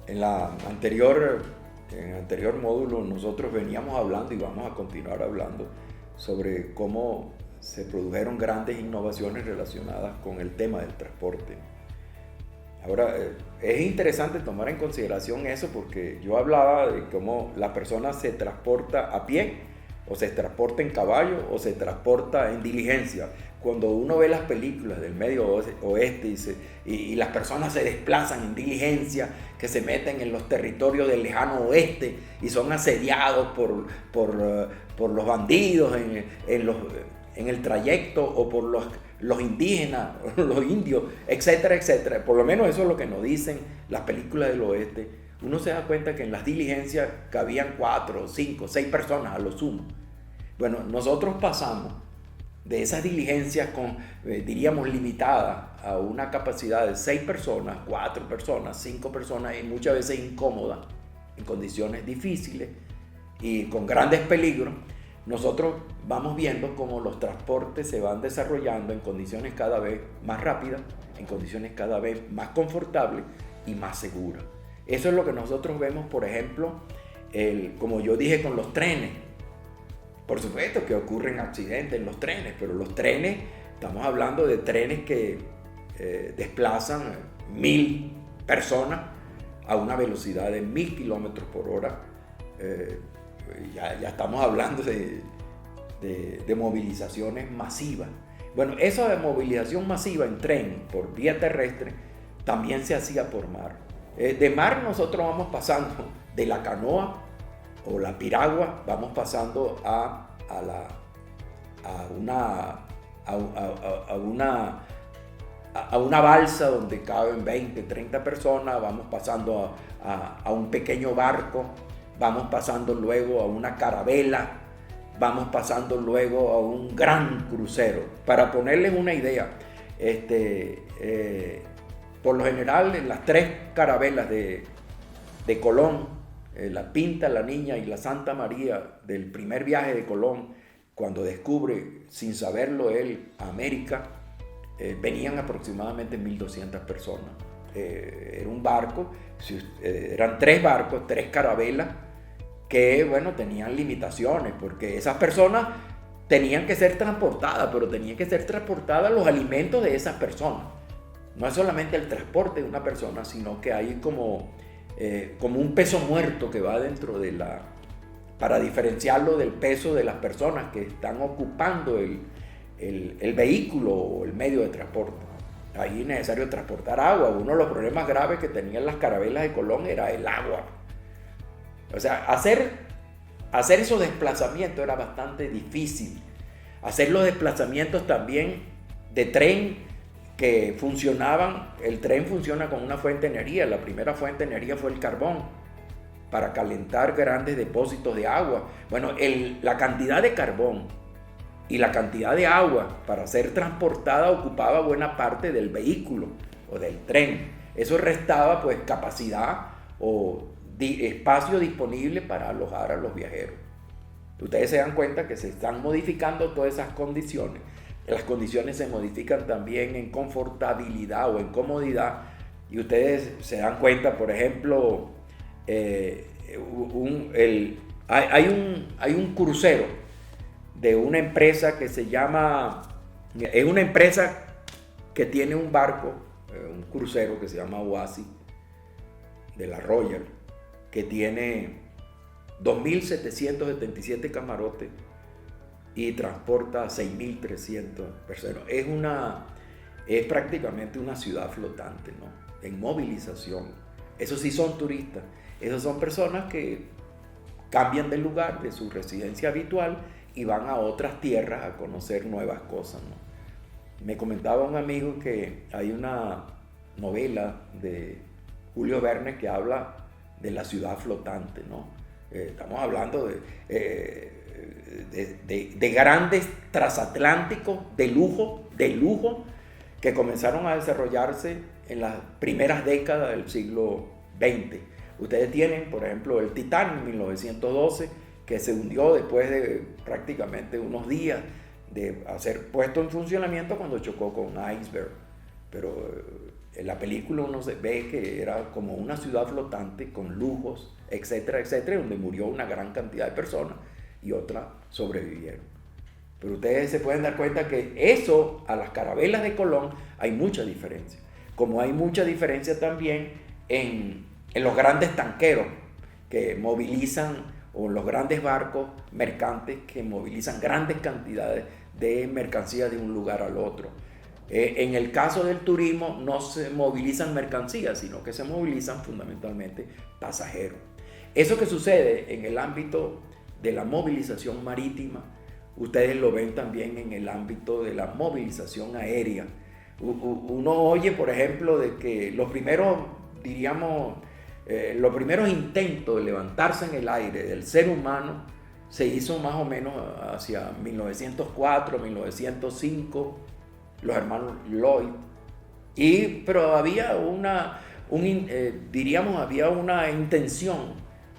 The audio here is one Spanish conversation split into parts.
En el anterior módulo nosotros veníamos hablando y vamos a continuar hablando sobre cómo se produjeron grandes innovaciones relacionadas con el tema del transporte. Ahora, es interesante tomar en consideración eso porque yo hablaba de cómo la persona se transporta a pie, o se transporta en caballo, o se transporta en diligencia. Cuando uno ve las películas del Medio Oeste y las personas se desplazan en diligencia, que se meten en los territorios del lejano oeste y son asediados por los bandidos en el trayecto, o por los indígenas, los indios, etcétera, etcétera. Por lo menos eso es lo que nos dicen las películas del oeste. Uno se da cuenta que en las diligencias cabían 4, 5, 6 personas a lo sumo. Bueno, nosotros pasamos de esas diligencias diríamos limitadas a una capacidad de 6 personas, 4 personas, 5 personas, y muchas veces incómodas, en condiciones difíciles y con grandes peligros. Nosotros vamos viendo cómo los transportes se van desarrollando en condiciones cada vez más rápidas, en condiciones cada vez más confortables y más seguras. Eso es lo que nosotros vemos, por ejemplo, como yo dije, con los trenes. Por supuesto que ocurren accidentes en los trenes, pero los trenes, estamos hablando de trenes que desplazan 1000 personas a una velocidad de 1000 kilómetros por hora. Ya estamos hablando de movilizaciones masivas. Bueno, esa movilización masiva en tren por vía terrestre también se hacía por mar. De mar nosotros vamos pasando de la canoa o la piragua, vamos pasando a una balsa donde caben 20, 30 personas, vamos pasando a un pequeño barco, vamos pasando luego a una carabela, vamos pasando luego a un gran crucero. Para ponerles una idea, por lo general en las 3 carabelas de Colón, la Pinta, la Niña y la Santa María, del primer viaje de Colón, cuando descubre, sin saberlo él, América, venían aproximadamente 1200 personas. Era un barco, eran 3 barcos, 3 carabelas, que bueno, tenían limitaciones, porque esas personas tenían que ser transportadas, pero tenían que ser transportadas los alimentos de esas personas. No es solamente el transporte de una persona, sino que hay como un peso muerto que va dentro para diferenciarlo del peso de las personas que están ocupando el vehículo o el medio de transporte. Ahí es necesario transportar agua. Uno de los problemas graves que tenían las carabelas de Colón era el agua. O sea, hacer esos desplazamientos era bastante difícil. Hacer los desplazamientos también de tren que funcionaban. El tren funciona con una fuente de energía. La primera fuente de energía fue el carbón para calentar grandes depósitos de agua. Bueno, la cantidad de carbón y la cantidad de agua para ser transportada ocupaba buena parte del vehículo o del tren. Eso restaba pues capacidad o espacio disponible para alojar a los viajeros. Ustedes se dan cuenta que se están modificando todas esas condiciones. Las condiciones se modifican también en confortabilidad o en comodidad, y ustedes se dan cuenta, por ejemplo, hay un crucero de una empresa que se llama, es una empresa que tiene un barco, un crucero que se llama Oasis, de la Royal, que tiene 2.777 camarotes y transporta 6.300 personas. Es prácticamente una ciudad flotante, ¿no? En movilización. Esos sí son turistas. Esas son personas que cambian de lugar, de su residencia habitual, y van a otras tierras a conocer nuevas cosas, ¿no? Me comentaba un amigo que hay una novela de Julio Verne que habla de la ciudad flotante, ¿no? Estamos hablando de grandes transatlánticos de lujo, que comenzaron a desarrollarse en las primeras décadas del siglo XX. Ustedes tienen, por ejemplo, el Titán en 1912, que se hundió después de prácticamente unos días de ser puesto en funcionamiento cuando chocó con un iceberg. Pero En la película uno se ve que era como una ciudad flotante con lujos, etcétera, etcétera, donde murió una gran cantidad de personas y otras sobrevivieron. Pero ustedes se pueden dar cuenta que eso, a las carabelas de Colón, hay mucha diferencia. Como hay mucha diferencia también en los grandes tanqueros que movilizan, o los grandes barcos mercantes que movilizan grandes cantidades de mercancías de un lugar al otro. En el caso del turismo no se movilizan mercancías, sino que se movilizan fundamentalmente pasajeros. Eso que sucede en el ámbito de la movilización marítima, ustedes lo ven también en el ámbito de la movilización aérea. Uno oye, por ejemplo, de que los primeros, diríamos, los primeros intentos de levantarse en el aire del ser humano se hizo más o menos hacia 1904, 1905, los hermanos Lloyd. Pero había había una intención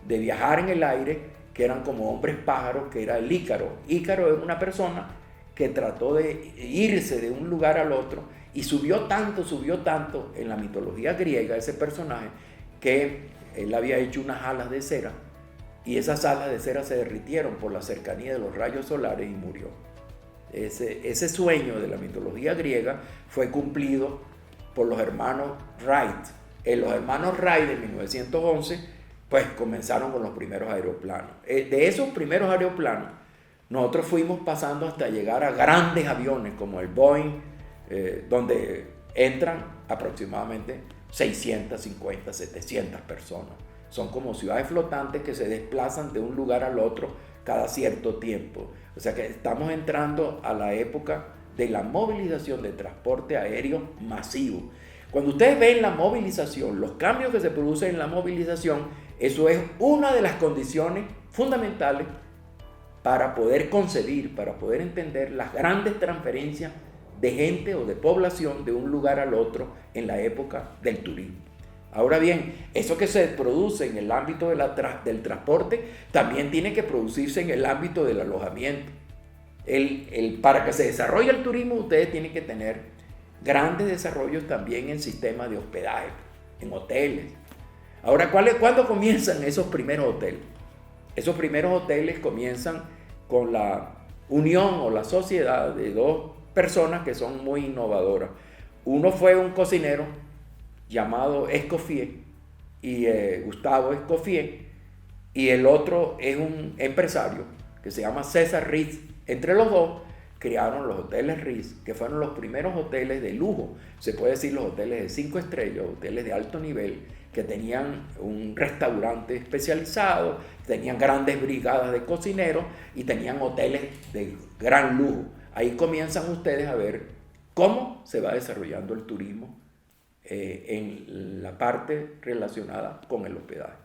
de viajar en el aire, que eran como hombres pájaros, que era el Ícaro. Ícaro era una persona que trató de irse de un lugar al otro y subió tanto en la mitología griega ese personaje, que él había hecho unas alas de cera y esas alas de cera se derritieron por la cercanía de los rayos solares y murió. Ese sueño de la mitología griega fue cumplido por los hermanos Wright. Los hermanos Wright en 1911 pues comenzaron con los primeros aeroplanos. De esos primeros aeroplanos nosotros fuimos pasando hasta llegar a grandes aviones como el Boeing, donde entran aproximadamente 650, 700 personas. Son como ciudades flotantes que se desplazan de un lugar al otro cada cierto tiempo. O sea que estamos entrando a la época de la movilización de transporte aéreo masivo. Cuando ustedes ven la movilización, los cambios que se producen en la movilización, eso es una de las condiciones fundamentales para poder concebir, para poder entender las grandes transferencias de gente o de población de un lugar al otro en la época del turismo. Ahora bien, eso que se produce en el ámbito del transporte también tiene que producirse en el ámbito del alojamiento. Para que se desarrolle el turismo, ustedes tienen que tener grandes desarrollos también en sistemas de hospedaje, en hoteles. Ahora, ¿cuándo comienzan esos primeros hoteles? Esos primeros hoteles comienzan con la unión o la sociedad de dos personas que son muy innovadoras. Uno fue un cocinero llamado Escoffier, Gustavo Escoffier, y el otro es un empresario que se llama César Ritz. Entre los dos crearon los hoteles Ritz, que fueron los primeros hoteles de lujo, se puede decir los hoteles de 5 estrellas, hoteles de alto nivel, que tenían un restaurante especializado, tenían grandes brigadas de cocineros y tenían hoteles de gran lujo. Ahí comienzan ustedes a ver cómo se va desarrollando el turismo en la parte relacionada con el hospedaje.